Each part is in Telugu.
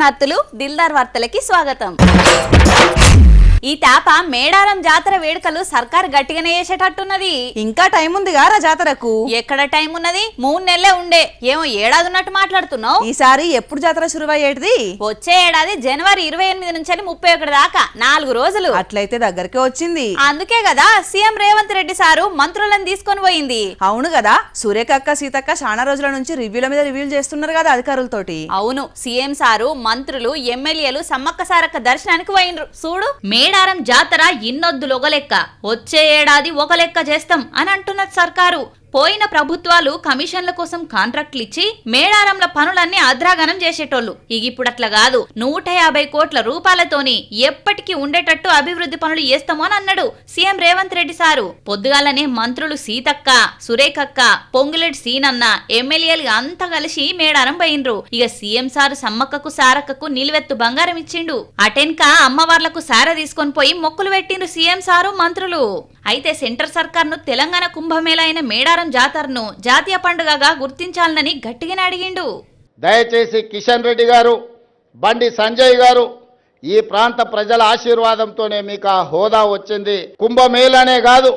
శనార్థులు దిల్దార్ వార్తలకి స్వాగతం. ఈ తాప మేడారం జాతర వేడుకలు సర్కార్ గట్టిగానే చేసేటట్టున్నది. ఇంకా టైం ఉంది గారా జాతరకు? ఎక్కడ టైం ఉన్నది? 3 నెలలే ఉండే. ఏమో ఏడాది ఉన్నట్టు మాట్లాడుతున్నావు. ఈసారి ఎప్పుడు జాతర శురువయ్యేది? వచ్చే ఏడాది జనవరి 28 నుంచి 31 దాకా 4 రోజులు. అట్లయితే దగ్గరికి వచ్చింది. అందుకే కదా సీఎం రేవంత్ రెడ్డి సారు మంత్రులను తీసుకొని పోయింది. అవును కదా, సూర్యకక్క సీతక్క చాలా రోజుల నుంచి రివ్యూల మీద రివ్యూలు చేస్తున్నారు కదా అధికారులతోటి. అవును, సీఎం సారు మంత్రులు ఎమ్మెల్యేలు సమ్మక్క సారక్క దర్శనానికి పోయినరు. చూడు, మేడారం జాతర ఇన్నొద్దులు ఒక లెక్క, వచ్చే ఏడాది ఒక లెక్క చేస్తాం అని అంటున్నది సర్కారు. పోయిన ప్రభుత్వాలు కమిషన్ల కోసం కాంట్రాక్ట్లు ఇచ్చి మేడారంల పనులన్నీ అద్రాగనం చేసేటోళ్లు. ఇప్పుడు అట్లా కాదు, 150 కోట్ల రూపాయలతోని ఎప్పటికీ ఉండేటట్టు అభివృద్ధి పనులు చేస్తామో అని అన్నాడు సీఎం రేవంత్ రెడ్డి సారు. పొద్దుగాలనే మంత్రులు సీతక్క, సురేఖక్క, పొంగులేటి సీనన్న, ఎమ్మెల్యేలు అంతా కలిసి మేడారం పోయినరు. ఇక సీఎం సారు సమ్మక్కకు సారక్కకు నిలువెత్తు బంగారం ఇచ్చిండు. అటెన్క అమ్మవార్లకు సార తీసుకొని పోయి మొక్కులు పెట్టిండ్రు సీఎం సారు మంత్రులు. అయితే సెంటర్ సర్కార్ను తెలంగాణ కుంభమేళ అయిన మేడారం జాతరను జాతీయ పండుగగా గుర్తించాలని గట్టిగానే అడిగిండు. దయచేసి కిషన్ రెడ్డి గారు, బండి సంజయ్ గారు, ఈ ప్రాంత ప్రజల ఆశీర్వాదంతోనే మీకు ఆ హోదా వచ్చింది. కుంభమేళనే కాదు,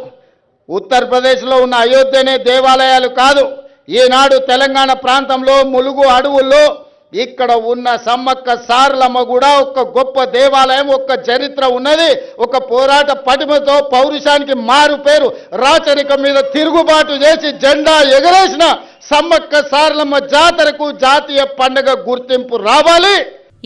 ఉత్తరప్రదేశ్లో ఉన్న అయోధ్యనే దేవాలయాలు కాదు, ఈనాడు తెలంగాణ ప్రాంతంలో ములుగు అడవుల్లో ఇక్కడ ఉన్న సమ్మక్క సారలమ్మ కూడా ఒక గొప్ప దేవాలయం, ఒక చరిత్ర ఉన్నది. ఒక పోరాట పటిమతో పౌరుషానికి మారు పేరు, రాచరికం మీద తిరుగుబాటు చేసి జెండా ఎగరేసిన సమ్మక్క సారలమ్మ జాతరకు జాతీయ పండుగ గుర్తింపు రావాలి.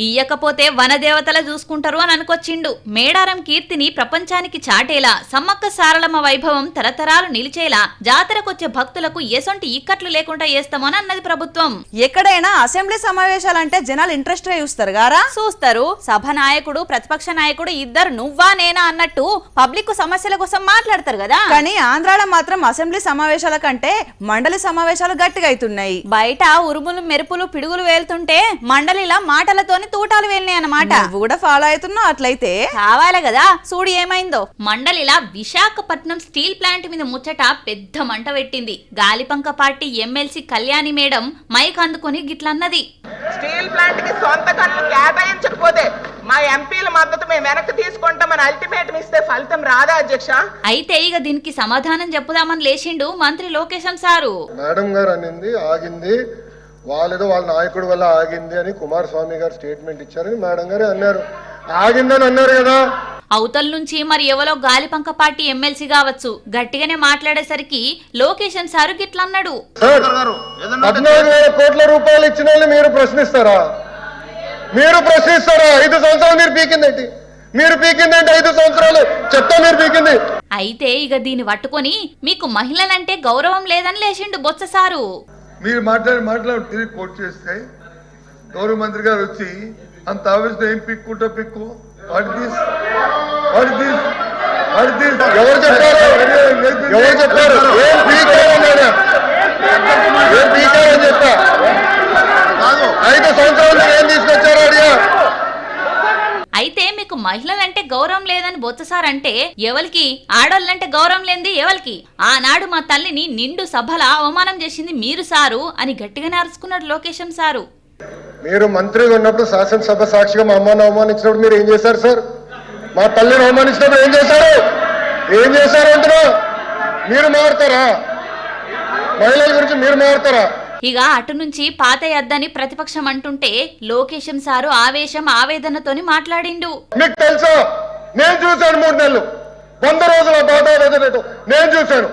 ఇయ్యకపోతే వనదేవతల చూసుకుంటారు అని అనుకొచ్చిండు. మేడారం కీర్తిని ప్రపంచానికి చాటేలా, సమ్మక్క సారలమ్మ వైభవం తరతరాలు నిలిచేలా జాతరకొచ్చే భక్తులకు ఎసొంటి ఇక్కట్లు లేకుండా చేస్తామని అన్నది ప్రభుత్వం. ఎక్కడైనా అసెంబ్లీ సమావేశాలంటే జనాలు ఇంట్రెస్ట్ గా చూస్తారు గారా? చూస్తారు. సభ నాయకుడు ప్రతిపక్ష నాయకుడు ఇద్దరు నువ్వా నేనా అన్నట్టు పబ్లిక్ సమస్యల కోసం మాట్లాడతారు కదా. కానీ ఆంధ్రాలో మాత్రం అసెంబ్లీ సమావేశాల కంటే మండలి సమావేశాలు గట్టిగా అవుతున్నాయి. బయట ఉరుములు మెరుపులు పిడుగులు వేలుతుంటే మండలిలా మాటలతోని తూటాలు వెళ్ళినాయి అన్నమాట. నువ్వు కూడా ఫాలో అవుతున్నావు. అట్లయితే కావాలి కదా, చూడు ఏమైందో. మండలిలా విశాఖపట్నం స్టీల్ ప్లాంట్ మీద ముచ్చట పెద్ద మంట పెట్టింది. గాలిపంక party MLC Kalyani madam mike అందుకొని గిట్లన్నది. స్టీల్ ప్లాంట్ కి సొంత కన్ను కేటాయించకపోతే మా ఎంపీల మద్దతు మేము వెనక్కి తీసుకుంటామని అల్టిమేటం ఇస్తే ఫలితం రాదా అధ్యక్ష? అయితే ఇక దీనికి సమాధానం చెప్పుదామని లేచిండు మంత్రి లోకేశం సారు. మేడం గారు అనింది ఆగింది, వాళ్ళేదో వాళ్ళ నాయకుడు వల్ల ఆగింది అని కుమారస్వామి గారు స్టేట్మెంట్ ఇచ్చారని మేడం గారే అన్నారు. ఆగిందని అన్నారు కదా. అవతల నుంచి మరి ఎవరో గాలిపంక పార్టీ ఎమ్మెల్సీ కావచ్చు గట్టిగానే మాట్లాడేసరికి లోకేశం సారు గిట్లన్నాడు. 14,000 కోట్ల రూపాయలు ఇచ్చిన వాళ్ళు మీరు ప్రశ్నిస్తారా? 5 సంవత్సరాలు మీరు పీకిందేంటి? 5 సంవత్సరాలు చెత్త మీరు పీకింది. అయితే ఇక దీన్ని పట్టుకొని మీకు మహిళలంటే గౌరవం లేదని లేచిండు బొత్స సారు. మీరు మాట్లాడి తిరిగి కోట్ చేస్తే గౌరవ మంత్రి గారు వచ్చి అంత ఆవేశం ఏం పిక్కుంటా పిక్కు ఎవరు చెప్పారు? ఏం పీకారని చెప్పా. 5 సంవత్సరాలు ఏం తీసుకొచ్చారో అడిగా. అయితే మీకు మహిళలంటే గౌరవం లేదని బొత్ససారంటే ఎవరికి? ఆడోళ్ళంటే గౌరవం లేనిది ఎవరికి? ఆనాడు మా తల్లిని నిండు సభల అవమానం చేసింది మీరు సారు అని గట్టిగానే అరుచుకున్నాడు లోకేశం సారు. మీరు మంత్రిగా ఉన్నప్పుడు శాసనసభ సాక్షిగా మా అమ్మను అవమానించినప్పుడు మీరు ఏం చేశారు సార్? మా తల్లిని అవమానించినప్పుడు ఏం చేశారు అంటున్నా? మీరు మారుతారా? మహిళల గురించి మీరు మారుతారా? ఇక అటు నుంచి పాతయద్దని ప్రతిపక్షం అంటుంటే లోకేశం సారు ఆవేశం ఆవేదనతోని మాట్లాడిండు. మీకు తెలుసా, నేను చూశాను 3 నెలలు 100 రోజుల బాధ నేను చూశాను.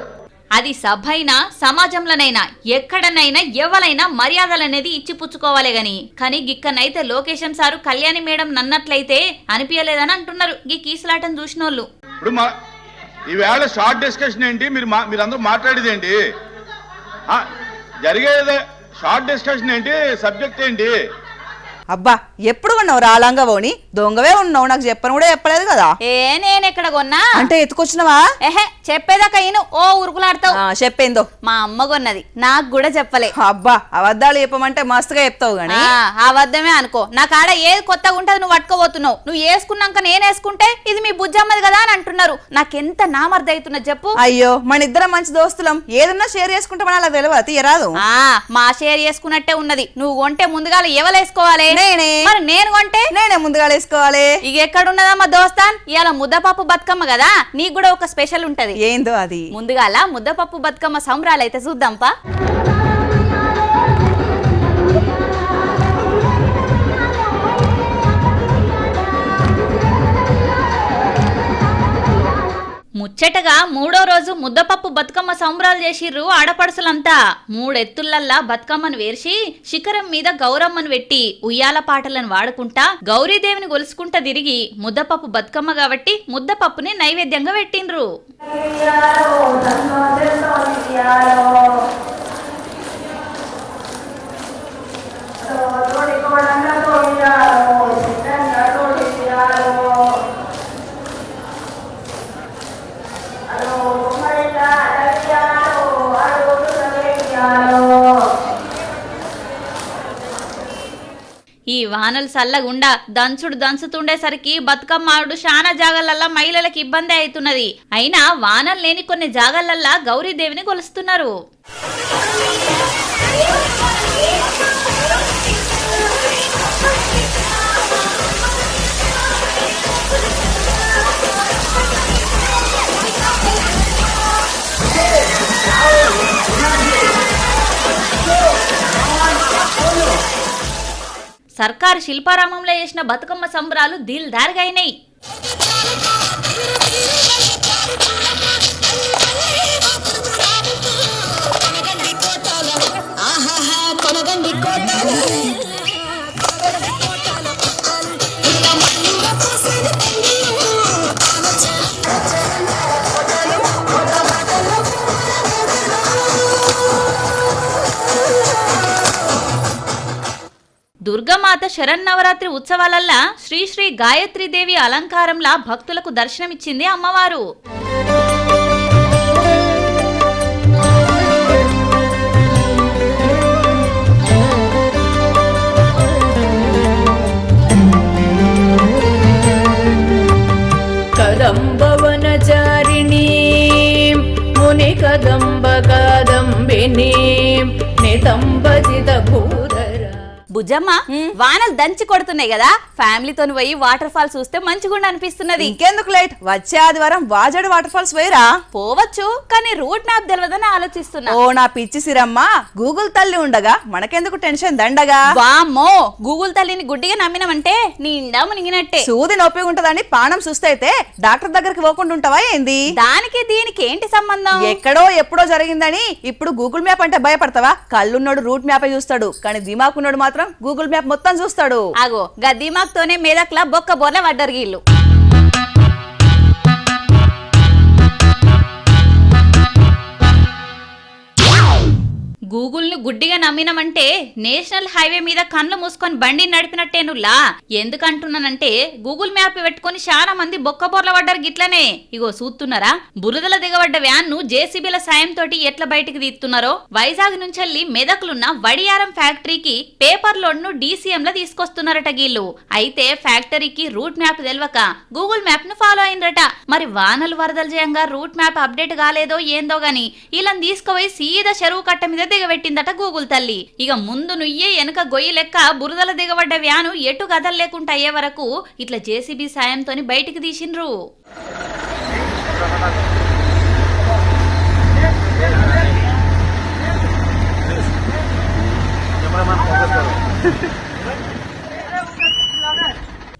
అది సభ అయినా సమాజంలోనైనా ఎక్కడనైనా ఎవరైనా మర్యాదలనేది ఇచ్చిపుచ్చుకోవాలి గాని. కానీ గిక్కనైతే లోకేశం సారు కళ్యాణి మేడం నన్నట్లయితే అనిపించలేదని అంటున్నారు ఈ కీసులాటను చూసినోళ్ళు. ఇప్పుడు ఈవేళ షార్ట్ డిస్కషన్ ఏంటి? మీరందరూ మాట్లాడేది ఏంటి? జరిగేది షార్ట్ డిస్కషన్ ఏంటి? సబ్జెక్ట్ ఏంటి? అబ్బా ఎప్పుడు కొన్నావు రాలంగా పోని? దొంగవే ఉన్నావు, నాకు చెప్పను కూడా చెప్పలేదు కదా. నేను ఎక్కడ కొన్నా అంటే ఎత్తుకొచ్చినవా? ఏహే చెప్పేదాకా ఈయన ఓ ఉరుకులాడతావు. చెప్పేందో మా అమ్మ కొన్నది, నాకు కూడా చెప్పలే. అబ్బా అబద్ధాలు చెప్పమంటే మస్తుగా చెప్తావు గానీ. అబద్ధమే అనుకో, నా కాడ ఏది కొత్తగా ఉంటది నువ్వు పట్టుకోబోతున్నావు. నువ్వు వేసుకున్నాక నేను వేసుకుంటే ఇది మీ బుజ్జమ్మది కదా అని అంటున్నారు. నాకెంత నామర్ది అవుతున్నది చెప్పు. అయ్యో మన ఇద్దరం మంచి దోస్తులం, ఏదన్నా షేర్ చేసుకుంటామని అలా తెలియదు తీయరాదు. మా షేర్ చేసుకున్నట్టే ఉన్నది. నువ్వు కొంటే ముందుగా ఎవలేసుకోవాలి? నేనే. మరి నేను కొంటే నేనే ముందుగా వేసుకోవాలి. ఇక ఎక్కడున్నదమ్మా దోస్తాన్, ఇవాళ ముద్దపప్పు బతుకమ్మ కదా, నీకు కూడా ఒక స్పెషల్ ఉంటది. ఏందో అది? ముందుగాల ముద్దపప్పు బతుకమ్మ సంబరాలు అయితే చూద్దాంపా. ముచ్చటగా 3వ రోజు ముద్దపప్పు బతుకమ్మ సంబరాలు చేసిర్రు ఆడపడుసులంతా. 3 ఎత్తులల్లా బతుకమ్మను వేర్చి శిఖరం మీద గౌరమ్మను పెట్టి ఉయ్యాల పాటలను వాడుకుంటా గౌరీదేవిని గొలుసుకుంటా తిరిగి ముద్దపప్పు బతుకమ్మ కాబట్టి ముద్దపప్పుని నైవేద్యంగా పెట్టిండ్రు. ఈ వానలు సల్లగుండా దంచుడు దంచుతుండేసరికి బతుకమ్మ ఆడు శానా జాగాలల్లా మహిళలకు ఇబ్బంది అవుతున్నది. అయినా వానలు లేని కొన్ని జాగాలల్లా గౌరీదేవిని కొలుస్తున్నారు. సర్కారు శిల్పారామంలో చేసిన బతుకమ్మ సంబరాలు దిల్దారుగా అయినాయి. దుర్గమాత శరన్నవరాత్రి ఉత్సవాలల్లా శ్రీ శ్రీ గాయత్రీదేవి అలంకారంలా భక్తులకు దర్శనమిచ్చింది అమ్మవారు. కదంబవనచారిణీ ముని కదంబ కాదంబిని నితంబజిత భూధర. బుజ్జమ్మ, వానలు దంచి కొడుతున్నాయి కదా, ఫ్యామిలీతో పోయి వాటర్ ఫాల్స్ చూస్తే మంచిగుండ అనిపిస్తున్నది. ఇంకెందుకు లేట్, వచ్చే ఆదివారం వాజాడు వాటర్ ఫాల్స్ పోయిరా. పోవచ్చు, కానీ రూట్ మ్యాప్ తెలియదని ఆలోచిస్తున్నా. ఓ నా పిచ్చి సిరమ్మ, గూగుల్ తల్లి ఉండగా మనకెందుకు టెన్షన్ దండగా. వామ్మో, గూగుల్ తల్లిని గుడ్డిగా నమ్మినమంటే నిండా మునిగినట్టే. సూది నొప్పి ఉంటదని పానం సుస్తైతే డాక్టర్ దగ్గరికి పోకుండా ఉంటావా ఏంది? దానికి దీనికి ఏంటి సంబంధం? ఎక్కడో ఎప్పుడో జరిగిందని ఇప్పుడు గూగుల్ మ్యాప్ అంటే భయపడతావా? కళ్ళున్నోడు రూట్ మ్యాపే చూస్తాడు, కానీ దిమాకున్నోడు మాత్రం గూగుల్ మ్యాప్ మొత్తం చూస్తాడు. అగో గద్దిమాక్ తోనే మేదక్లా బొక్క బోర్ల పడ్డరు వీళ్ళు. గూగుల్ ను గుడ్డిగా నమ్మినమంటే నేషనల్ హైవే మీద కళ్ళు మూసుకొని బండి నడిపినట్టేనులా. ఎందుకంటున్నానంటే గూగుల్ మ్యాప్ పెట్టుకుని చాలా మంది బొక్కబోర్ల పడ్డారు గిట్లనే. ఇగో చూస్తున్నారా, బురదల దిగబడ్డ వ్యాన్ ను జేసీబీల సాయంతో ఎట్లా బయటికి తీస్తున్నారో. వైజాగ్ నుంచి మెదక్లున్న వడియారం ఫ్యాక్టరీకి పేపర్ లోడ్ ను డీసీఎం ల తీసుకొస్తున్నారట గీళ్ళు. అయితే ఫ్యాక్టరీకి రూట్ మ్యాప్ తెలవక గూగుల్ మ్యాప్ ను ఫాలో అయినరట. మరి వానలు వరదలు చేయంగా రూట్ మ్యాప్ అప్డేట్ కాలేదో ఏందో గాని ఇలా తీసుకుపోయి సీదా చెరువు కట్ట మీద దిగబెట్టిందట గూగుల్ తల్లి. ఇక ముందు నుయ్యే వెనక గొయ్యి లెక్క బురదల దిగబడ్డ వ్యాను ఎటు కదలలేకుండా అయ్యే వరకు ఇట్లా జేసీబీ సాయంతో బయటికి తీసిండ్రు.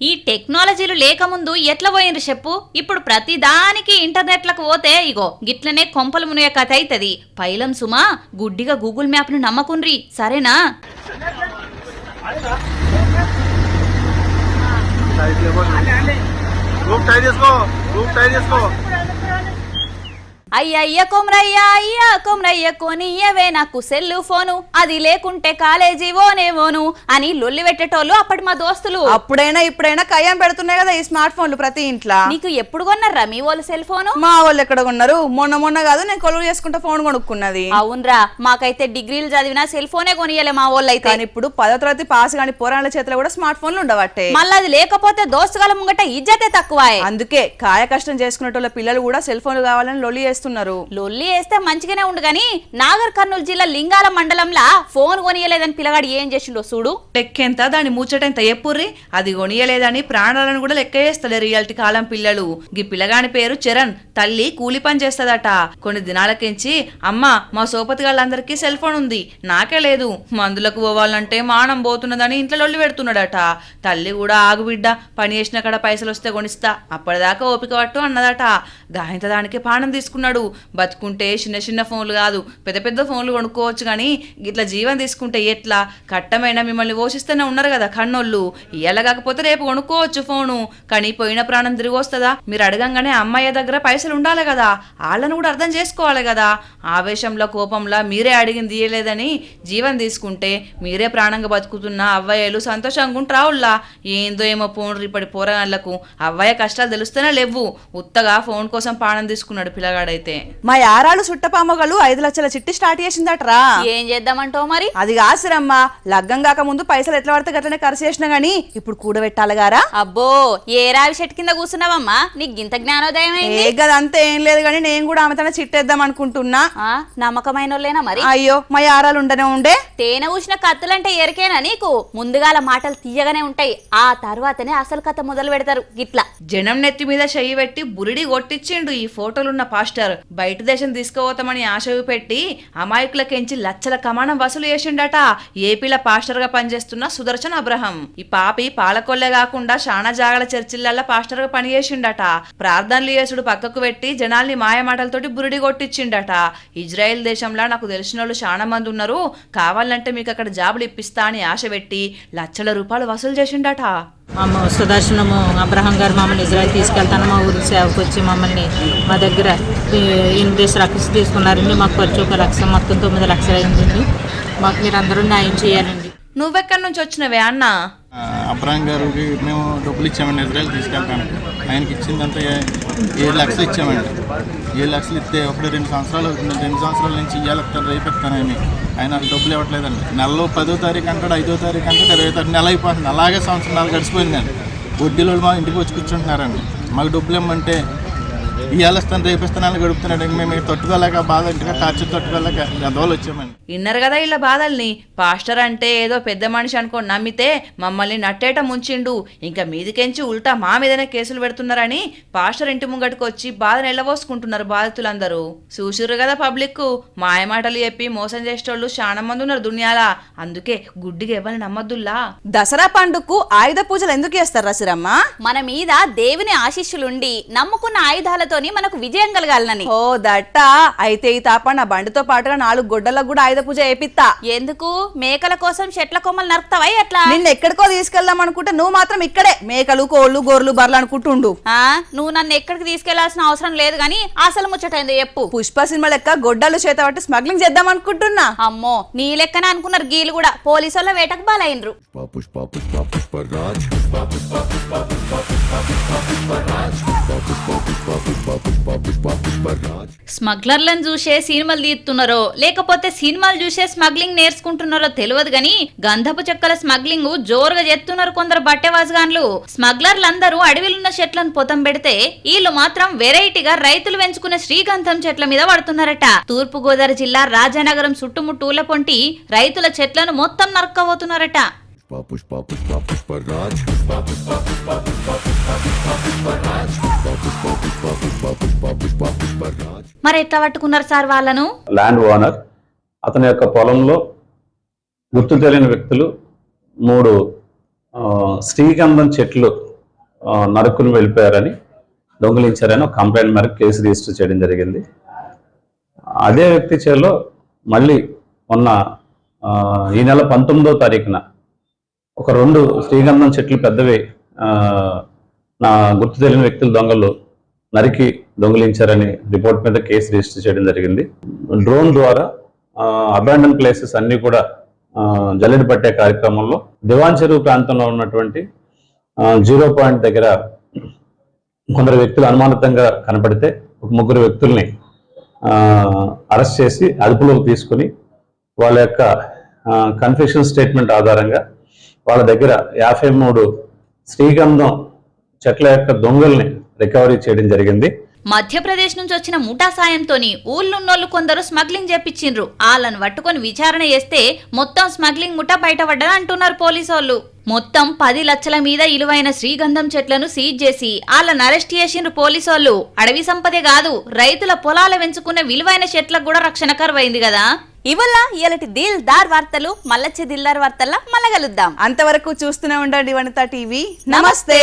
ఈ టెక్నాలజీలు లేకముందు ఎట్లా పోయినరు చెప్పు. ఇప్పుడు ప్రతి దానికి ఇంటర్నెట్లకు పోతే ఇగో గిట్లనే కొంపలు మునిగే కథ అవుతుంది. పైలం సుమా, గుడ్డిగా గూగుల్ మ్యాప్ ను నమ్మకుండ్రి, సరేనా? అయ్యయ్య కొమరయ్య కొనియవే నాకు సెల్లు ఫోను, అది లేకుంటే కాలేజీ ఓనేవోను అని లొల్లి పెట్టేటోళ్ళు అప్పటి మా దోస్తులు. అప్పుడైనా ఇప్పుడైనా కయ్యం పెడుతున్నాయి కదా ఈ స్మార్ట్ ఫోన్లు ప్రతి ఇంట్లో. నీకు ఎప్పుడు కొన్నారా మీ వాళ్ళు సెల్ ఫోను? మా వాళ్ళు ఎక్కడ కొన్నారు? మొన్న కాదు నేను కొలువు చేసుకుంటా ఫోన్ కొనుక్కున్నది. అవునరా, మాకైతే డిగ్రీలు చదివినా సెల్ ఫోనే కొనియలే మా వాళ్ళు అయితే. ఇప్పుడు 10వ తరగతి పాస్ కాని పోరాళ్ళ చేతిలో కూడా స్మార్ట్ ఫోన్లు ఉండవట్టే. మళ్ళీ అది లేకపోతే దోస్తుగాల ముంగట ఇజ్జతే తక్కువ. అందుకే కాయ కష్టం చేసుకునేటోళ్ళ పిల్లలు కూడా సెల్ ఫోన్లు కావాలని లొల్లి చేస్తున్నారు. చేస్తున్నారు. లొల్లి వేస్తే మంచిగానే ఉండు గాని నాగర్ కర్నూలు జిల్లా లింగాల మండలంలో ఫోన్ కొనియలేదని పిల్లగాడు ఏం చేసిండో చూడు. లెక్కెంత దాని ముచ్చటెంత ఎప్పుర్రి, అది కొనియలేదని ప్రాణాలను కూడా లెక్క చేస్తలేరు ఇయాల్టి కాలం పిల్లలు. గీ పిల్లగాని పేరు చరణ్, తల్లి కూలి పని చేస్తదట. కొన్ని దినాలకించి అమ్మ మా సోపతి వాళ్ళందరికీ సెల్ ఫోన్ ఉంది, నాకే లేదు, మందులకు పోవాలంటే మానం పోతున్నదని ఇంట్లో లొల్లి పెడుతున్నాడట. తల్లి కూడా ఆగు బిడ్డ, పని చేసిన కాడ పైసలు వస్తే కొనిస్తా, అప్పటిదాకా ఓపిక పట్టు అన్నదట. గాయంత దానికి ప్రాణం తీసుకున్నాడు. బతుకుంటే చిన్న చిన్న ఫోన్లు కాదు పెద్ద పెద్ద ఫోన్లు కొనుక్కోవచ్చు కానీ ఇట్లా జీవం తీసుకుంటే ఎట్లా? కట్టమైనా మిమ్మల్ని పోషిస్తూనే ఉన్నారు కదా కన్నోళ్ళు, ఇయ్యాల కాకపోతే రేపు కొనుక్కోవచ్చు ఫోను, కానీ పోయిన ప్రాణం తిరిగి వస్తుందా? మీరు అడగంగానే అమ్మాయి దగ్గర పైసలు ఉండాలి కదా, వాళ్ళను కూడా అర్థం చేసుకోవాలి కదా. ఆవేశంలో కోపంలో మీరే అడిగింది ఇయ్యలేదని జీవం తీసుకుంటే మీరే ప్రాణంగా బతుకుతున్న అవ్వయ్యలు సంతోషంగా ఉంటావుల్లా. ఏందో ఏమో ఫోన్ రిపడి పోరగాళ్లకు అవ్వయ్య కష్టాలు తెలుస్తూనే లేవు, ఉత్తగా ఫోన్ కోసం ప్రాణం తీసుకున్నాడు పిల్లగాడైతే. మా యారాలు సుట్టపామగలు 5 లక్షల చిట్టి స్టార్ట్ చేసిందట్రా. ఏం చేద్దామంటావు మరి? అది కాసిరమ్మా, లగ్గం కాక ముందు పైసలు ఎట్లా పడితే గట్లనే ఖర్చు చేసినా గానీ ఇప్పుడు కూడబెట్టాలి గారా. అబ్బో ఏ రావి చెట్టు కింద కూర్చున్నావమ్మా, నీకు ఇంత జ్ఞానోదయం ఏ గదంతా ఏం లేదు గానీ నేను కూడా ఆమె తన చిట్టేద్దాం అనుకుంటున్నా. నమ్మకమైన వాళ్ళేనా మరి? అయ్యో మా యారాలు ఉండనే ఉండే. తేనె ఊసిన కత్తులంటే ఎరికేనా నీకు? ముందుగాల మాటలు తీయగానే ఉంటాయి, ఆ తర్వాతనే అసలు కథ మొదలు పెడతారు. గిట్లా జనం నెత్తి మీద చెయ్యి పెట్టి బురిడి కొట్టించిండు ఈ ఫోటోలున్న పాస్టర్. బయట దేశం తీసుకుపోతామని ఆశ పెట్టి అమాయకులకెంచి లచ్చల కమానం వసూలు చేసిండట ఏపీల పాస్టర్ గా పనిచేస్తున్న సుదర్శన్ అబ్రహం. ఈ పాపి పాలకొల్లే కాకుండా శానా జాగల చర్చిలల్లా పాస్టర్ గా పనిచేసిండట. ప్రార్థనలు చేసుడు పక్కకు పెట్టి జనాల్ని మాయమాటలతోటి బురిడి కొట్టించిండట. ఇజ్రాయెల్ దేశంలో నాకు తెలిసిన వాళ్ళు చాలా మంది ఉన్నారు, కావాలంటే మీకు అక్కడ జాబులు ఇప్పిస్తా అని ఆశ పెట్టి లక్షల రూపాయలు వసూలు చేసిండట. మా సుదర్శనము అబ్రహం గారు మమ్మల్ని ఇజ్రాయెల్ తీసుకెళ్తాను, మా ఊరికి సేవకు వచ్చి మమ్మల్ని మా దగ్గర 8 లక్షలు తీసుకున్నారండి. మాకు ఖర్చు 1 లక్ష, మొత్తం 9 లక్షలు అయిందండి. మాకు మీరు అందరూ న్యాయం చేయాలండి. నువ్వెక్కడి నుంచి వచ్చినవే అన్న? అబ్రహం గారికి మేము డబ్బులు ఇచ్చామండి, ఇజ్రాయెల్ తీసుకెళ్తానికి. ఆయనకి ఇచ్చిందంతా 7 లక్షలు ఇచ్చామండి. 7 లక్షలు ఇస్తే 1-2 సంవత్సరాలు అవుతుంది. 2 సంవత్సరాల నుంచి ఇవ్వాలెత్తాను రేపెత్తానని ఆయన డబ్బులు ఇవ్వట్లేదండి. నెలలో 10వ తారీఖు అంటాడు, 5వ తారీఖు అంటాడు, 20వ తారీఖు నెల అయిపోతుంది. అలాగే సంవత్సరాలు గడిచిపోయిందండి. వడ్డీలో మా ఇంటికి వచ్చి కూర్చుంటున్నారండి. మాకు డబ్బులు ఇవ్వమంటే ఇవ్వాలిస్తాను రేపిస్తానని గడుపుతున్నాడు. మేము తట్టుకోలేక బాధ ఇంటిగా టార్చర్ తట్టుకోలేక గదవాళ్ళు వచ్చామండి. విన్నారు కదా ఇలా బాధల్ని. పాస్టర్ అంటే ఏదో పెద్ద మనిషి అనుకోని నమ్మితే మమ్మల్ని నట్టేట ముంచిండు. ఇంకా మీదికెంచి ఉల్టా మా మీదనే కేసులు పెడుతున్నారని పాస్టర్ ఇంటి ముంగటికి వచ్చి బాధను ఎల్లబోసుకుంటున్నారు బాధితులందరూ. చూసిర్రు కదా పబ్లిక్, మాయమాటలు చెప్పి మోసం చేసేటోళ్ళు చాలా మంది ఉన్నారు దునియాలా. అందుకే గుడ్డిగా ఎవరిని నమ్మద్దుల్లా. దసరా పండుగకు ఆయుధ పూజలు ఎందుకు చేస్తారు రసిరమ్మ? మన మీద దేవుని ఆశీస్సులుండి నమ్ముకున్న ఆయుధాలతోని మనకు విజయం కలగాలని. ఓ దట్ట అయితే ఈ తాప నా బండితో పాటుగా 4 గొడ్డలకు కూడా ఆయుధ పూజ చేపిస్తా. ఎందుకు? మేకల కోసం చెట్ల కొమ్మలు నరుకుతావా ఎట్లా? నిన్ను ఎక్కడికో తీసుకెళ్దాం అనుకుంటే నువ్వు మాత్రం ఇక్కడే మేకలు కోళ్ళు గొర్రెలు బర్రెలు అనుకుంటుండు. నువ్వు నన్ను ఎక్కడికి తీసుకెళ్లాల్సిన అవసరం లేదు గానీ అసలు ముచ్చటైందో చెప్పు. పుష్ప సినిమా లెక్క గొడ్డలు చేత పట్టి స్మగ్లింగ్ చేద్దాం అనుకుంటున్నా. అమ్మో నీ లెక్కనే అనుకున్నారు గీలు కూడా. పోలీసుల వేటకు బాలైనరు. స్మగ్లర్లను చూసే సినిమాలు తీస్తున్నారో లేకపోతే సినిమాలు చూసే స్మగ్లింగ్ నేర్చుకుంటున్నారో తెలియదు గాని గంధపు చెక్కల స్మగ్లింగ్ జోరుగా చేస్తున్నారు కొందరు బట్టెవాజగాన్లు. స్మగ్లర్లందరూ అడవిలున్న చెట్లను పొతం పెడితే వీళ్ళు మాత్రం వెరైటీగా రైతులు పెంచుకునే శ్రీగంధం చెట్ల మీద పడుతున్నారట. తూర్పు గోదావరి జిల్లా రాజానగరం చుట్టుముట్టు ఊళ్ళ పొంటి రైతుల చెట్లను మొత్తం నరక్కబోతున్నారట. మరి ఎట్లా పట్టుకున్నారు సార్ వాళ్ళను? ల్యాండ్ ఓనర్ అతని యొక్క పొలంలో గుర్తు తెలియని వ్యక్తులు 3 శ్రీగంధం చెట్లు నరుక్కుని వెళ్ళిపోయారని, దొంగిలించారని ఒక కంప్లైంట్ మేరకు కేసు రిజిస్టర్ చేయడం జరిగింది. అదే వ్యక్తి చేలో మళ్ళీ మొన్న ఈ నెల 19వ తారీఖున ఒక 2 శ్రీగంధం చెట్లు పెద్దవి నా గుర్తు తెలియని వ్యక్తులు దొంగలు నరికి దొంగిలించారని రిపోర్ట్ మీద కేసు రిజిస్టర్ చేయడం జరిగింది. డ్రోన్ ద్వారా అబాండన్ ప్లేసెస్ అన్ని కూడా జల్లెడ పట్టే కార్యక్రమంలో దివాన్ చెరువు ప్రాంతంలో ఉన్నటువంటి 0 పాయింట్ దగ్గర కొందరు వ్యక్తులు అనుమానితంగా కనపడితే ఒక 3 వ్యక్తుల్ని అరెస్ట్ చేసి అదుపులోకి తీసుకుని వాళ్ళ యొక్క కన్ఫెషన్ స్టేట్మెంట్ ఆధారంగా వాళ్ళ దగ్గర 53 శ్రీగంధం చెట్ల యొక్క దొంగల్ని రికవరీ చేయడం జరిగింది. మధ్యప్రదేశ్ నుంచి వచ్చిన ముఠా సాయంతోని ఊళ్ళున్నోళ్లు కొందరు స్మగ్లింగ్ చేపించిండ్రు. వాళ్ళను పట్టుకొని విచారణ చేస్తే మొత్తం స్మగ్లింగ్ ముఠా బయటపడ్డది అంటున్నారు పోలీసోళ్ళు. మొత్తం 10 లక్షల మీద ఇలువైన శ్రీగంధం చెట్లను సీజ్ చేసి వాళ్ళని అరెస్ట్ చేసిండ్రు పోలీసోళ్ళు. అడవి సంపదే కాదు, రైతుల పొలాలు పెంచుకున్న విలువైన చెట్లకు కూడా రక్షణ కరువైంది కదా. ఇవల్ల ఇలాంటి దిల్దార్ వార్తలు మళ్ళొచ్చే దిల్దార్ వార్తల్లో మళ్ళా కలుద్దాం. అంతవరకు చూస్తూనే ఉండండి వనితా టీవీ. నమస్తే.